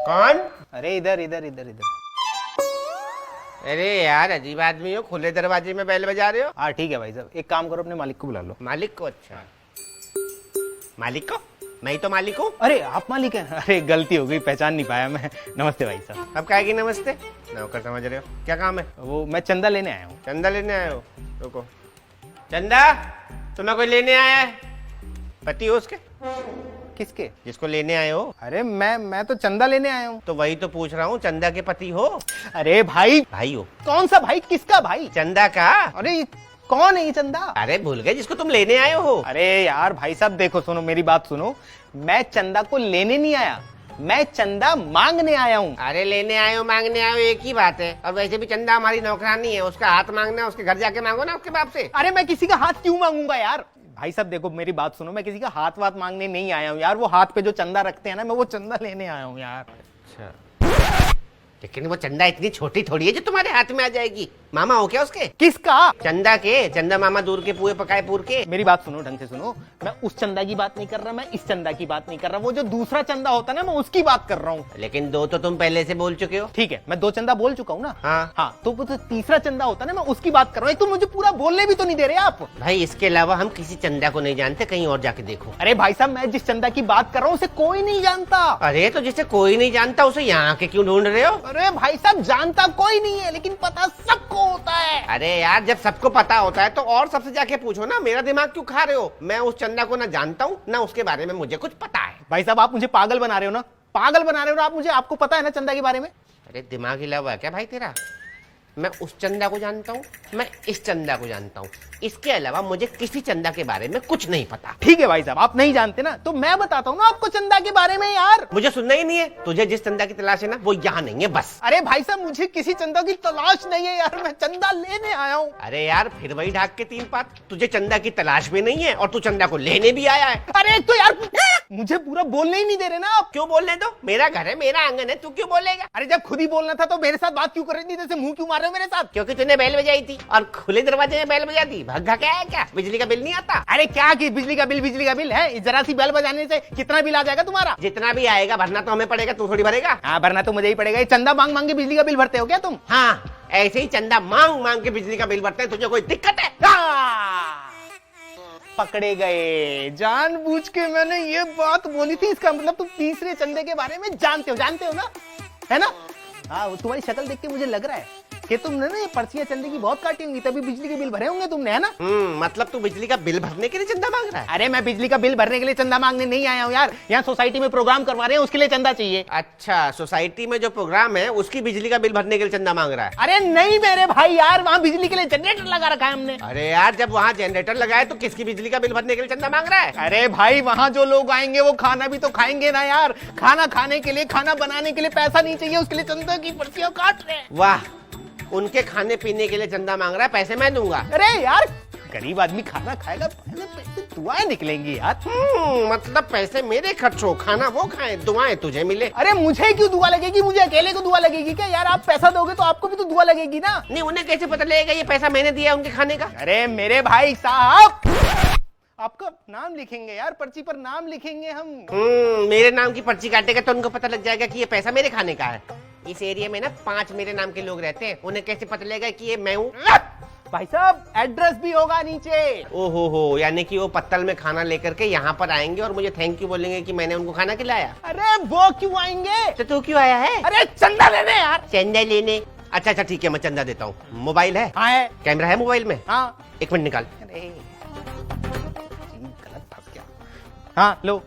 कौन? अरे इधर इधर इधर इधर। अरे यार अजीब आदमी हो, खुले दरवाजे में बेल बजा रहे हो। हाँ ठीक है भाई साहब, एक काम करो अपने मालिक को बुला लो। मालिक को? अच्छा मालिक को? मैं ही तो मालिक हूँ। अरे आप मालिक हैं? अरे गलती हो गई, पहचान नहीं पाया मैं। नमस्ते भाई साहब। अब क्या की नमस्ते? नौकर समझ रहे हो? क्या काम है? वो मैं चंदा लेने आया हूँ। चंदा लेने आए हो? रुको। चंदा तुम्हें कोई लेने आया है? पति हो उसके? किसके? जिसको लेने आए हो? अरे मैं तो चंदा लेने आया हूँ। तो वही तो पूछ रहा हूँ, चंदा के पति हो? अरे भाई, भाई हो? कौन सा भाई? किसका भाई? चंदा का। अरे कौन है ये चंदा? अरे भूल गए जिसको तुम लेने आए हो। अरे यार भाई साहब देखो, सुनो मेरी बात सुनो, मैं चंदा को लेने नहीं आया, मैं चंदा मांगने आया हूँ। अरे लेने आए हो मांगने आए हो एक ही बात है। और वैसे भी चंदा हमारी नौकरानी है, उसका हाथ मांगना है, उसके घर जाके मांगो ना उसके बाप से। अरे मैं किसी का हाथ क्यों मांगूंगा यार? भाई साहब देखो मेरी बात सुनो, मैं किसी का हाथ वाथ मांगने नहीं आया हूँ यार। वो हाथ पे जो चंदा रखते हैं ना, मैं वो चंदा लेने आया हूँ यार। अच्छा, लेकिन वो चंदा इतनी छोटी थोड़ी है जो तुम्हारे हाथ में आ जाएगी। मामा हो क्या उसके? किसका? चंदा के। चंदा मामा दूर के पुए पकाए पूर के। मेरी बात सुनो, ढंग से सुनो, मैं उस चंदा की बात नहीं कर रहा, मैं इस चंदा की बात नहीं कर रहा, वो जो दूसरा चंदा होता है ना, मैं उसकी बात कर रहा हूँ। लेकिन दो तो तुम पहले से बोल चुके हो। ठीक है, मैं 2 चंदा बोल चुका हूँ ना। हाँ। तो वो जो तीसरा चंदा होता है ना, मैं उसकी बात कर रहा हूँ। तुम मुझे पूरा बोलने भी तो नहीं दे रहे आप। भाई इसके अलावा हम किसी चंदा को नहीं जानते, कहीं और जाके देखो। अरे भाई साहब, मैं जिस चंदा की बात कर रहा हूँ उसे कोई नहीं जानता। अरे तो जिसे कोई नहीं जानता उसे यहाँ के क्यों ढूंढ रहे हो? अरे भाई साहब, जानता कोई नहीं है लेकिन पता सबको होता है। अरे यार जब सबको पता होता है तो और सबसे जाके पूछो ना, मेरा दिमाग क्यों खा रहे हो? मैं उस चंदा को ना जानता हूँ ना उसके बारे में मुझे कुछ पता है। भाई साहब आप मुझे पागल बना रहे हो ना, पागल बना रहे हो ना आप मुझे। आपको पता है ना चंदा के बारे में? अरे दिमाग हिला हुआ है क्या भाई तेरा? मैं उस चंदा को जानता हूँ, मैं इस चंदा को जानता हूँ, इसके अलावा मुझे किसी चंदा के बारे में कुछ नहीं पता। ठीक है भाई साहब, आप नहीं जानते ना, तो मैं बताता हूँ ना आपको चंदा के बारे में यार। मुझे सुनना ही नहीं है। तुझे जिस चंदा की तलाश है ना वो यहाँ नहीं है बस। अरे भाई साहब, मुझे किसी चंदा की तलाश नहीं है यार, मैं चंदा लेने आया हूँ। अरे यार फिर वही ढाक के 3 पात। तुझे चंदा की तलाश भी नहीं है और तू चंदा को लेने भी आया है। अरे तो यार मुझे पूरा बोलने ही नहीं दे रहे ना आप। क्यों बोलने दो? मेरा घर है, मेरा आंगन है, तू क्यों बोलेगा? अरे जब खुद ही बोलना था तो मेरे साथ बात क्यों कर रही थी? जैसे मुंह क्यों मार रहे हो मेरे साथ? क्योंकि तूने बेल बजाई थी और खुले दरवाजे में बेल बजा दी। भग्गा क्या है क्या? बिजली का बिल नहीं आता? अरे क्या की बिजली का बिल है? जरा सी बेल बजाने से कितना बिल आ जाएगा तुम्हारा? जितना भी आएगा भरना तो हमें पड़ेगा, तू थोड़ी भरेगा। हाँ भरना तो मुझे ही पड़ेगा। चंदा मांग मांग के बिजली का बिल भरते हो क्या तुम? हाँ ऐसे ही चंदा मांग मांग के बिजली का बिल भरते हैं। तुझे कोई दिक्कत है? पकड़े गए। जानबूझ के मैंने ये बात बोली थी, इसका मतलब तुम तीसरे चंदे के बारे में जानते हो ना, है ना? हाँ तुम्हारी शक्ल देख के मुझे लग रहा है कि तुमने ना ये पर्चियां चंदे की बहुत काटी होंगी, तभी बिजली के बिल भरे होंगे तुमने, है ना? मतलब तू बिजली का बिल भरने के लिए चंदा मांग रहा है? अरे मैं बिजली का बिल भरने के लिए चंदा मांगने नहीं आया हूँ यार, यहाँ सोसाइटी में प्रोग्राम करवा रहे हैं उसके लिए चंदा चाहिए। अच्छा, सोसाइटी में जो प्रोग्राम है उसकी बिजली का बिल भरने के लिए चंदा मांग रहा है? अरे नहीं मेरे भाई यार, वहाँ बिजली के लिए जनरेटर लगा रखा है हमने। अरे यार जब वहाँ जनरेटर लगाए तो किसकी बिजली का बिल भरने के लिए चंदा मांग रहा है? अरे भाई वहाँ जो लोग आएंगे वो खाना भी तो खाएंगे ना यार, खाना खाने के लिए, खाना बनाने के लिए पैसा नहीं चाहिए, उसके लिए चंदा की पर्चियां काट रहे हैं। वाह, उनके खाने पीने के लिए चंदा मांग रहा है, पैसे मैं दूंगा। अरे यार गरीब आदमी खाना खाएगा, पैसे दुआएं निकलेंगी यार। मतलब पैसे मेरे खर्च हो, खाना वो खाए, दुआएं तुझे मिले। अरे मुझे क्यों दुआ लगेगी? मुझे अकेले को दुआ लगेगी क्या यार? आप पैसा दोगे तो आपको भी तो दुआ लगेगी ना। नहीं उन्हें कैसे पता लगेगा ये पैसा मैंने दिया है उनके खाने का? अरे मेरे भाई साहब, आपका नाम लिखेंगे यार, पर्ची पर नाम लिखेंगे हम। मेरे नाम की पर्ची काटेगा तो उनको पता लग जाएगा कि ये पैसा मेरे खाने का है। इस एरिया में ना 5 मेरे नाम के लोग रहते हैं, उन्हें कैसे पता लगेगा कि ये मैं हूँ? भाई साहब एड्रेस भी होगा नीचे। ओहो हो, यानी कि वो पत्तल में खाना लेकर के यहाँ पर आएंगे और मुझे थैंक यू बोलेंगे कि मैंने उनको खाना खिलाया। अरे वो क्यों आएंगे? तो तू क्यों आया है? अरे चंदा लेने यार। चंदा लेने? अच्छा ठीक है, मैं चंदा देता हूँ। मोबाइल है? हाँ है। कैमरा है मोबाइल में? हाँ। 1 मिनट निकाल। गलत फंस गया। हाँ लो।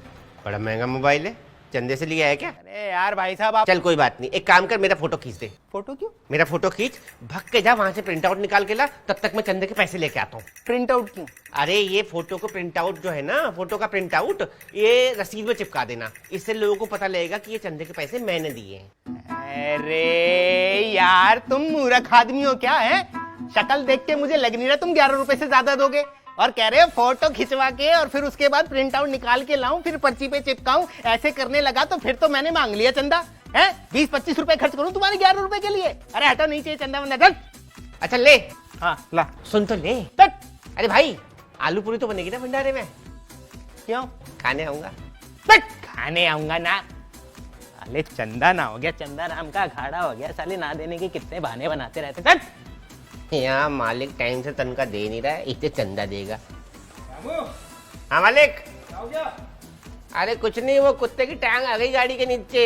बड़ा महंगा मोबाइल है, चंदे से लिया है क्या? अरे यार भाई साहब आप। चल कोई बात नहीं, एक काम कर, मेरा फोटो खींच दे। फोटो क्यों? मेरा फोटो खींच, भग के जा वहां से प्रिंट आउट निकाल के ला, तब तक मैं चंदे के पैसे लेके आता हूँ। प्रिंट आउट क्यों? अरे ये फोटो को प्रिंट आउट जो है ना, फोटो का प्रिंट आउट ये रसीद में चिपका देना, इससे लोगों को पता लगेगा कि ये चंदे के पैसे मैंने दिए हैं। अरे यार तुम मूर्ख आदमी हो क्या है? शक्ल देख के मुझे लग नहीं रहा तुम 11 रुपए से ज्यादा दोगे, और कह रहे हो फोटो खिंचवा के और फिर उसके बाद प्रिंट आउट निकाल के लाऊं, फिर पर्ची पे चिपकाऊं। ऐसे करने लगा तो फिर तो मैंने मांग लिया चंदा है। 20-25 रुपए खर्च करूं तुम्हारे 11 रुपए के लिए? अरे हटो, नहीं चाहिए चंदा वंदा। अच्छा ले। हाँ ला। सुन तो ले। अरे भाई आलू पूरी तो बनेगी ना भंडारे में? क्यों? खाने आऊंगा। खाने आऊंगा ना? साले चंदा ना हो गया, चंदा नाम का अखाड़ा हो गया। साले ना देने के कितने बहाने बनाते रहते। चल यहाँ मालिक टाइम से तनख्वाह दे नहीं रहा है, इसे चंदा देगा। हाँ मालिक। अरे कुछ नहीं, वो कुत्ते की टांग आ गई गाड़ी के नीचे।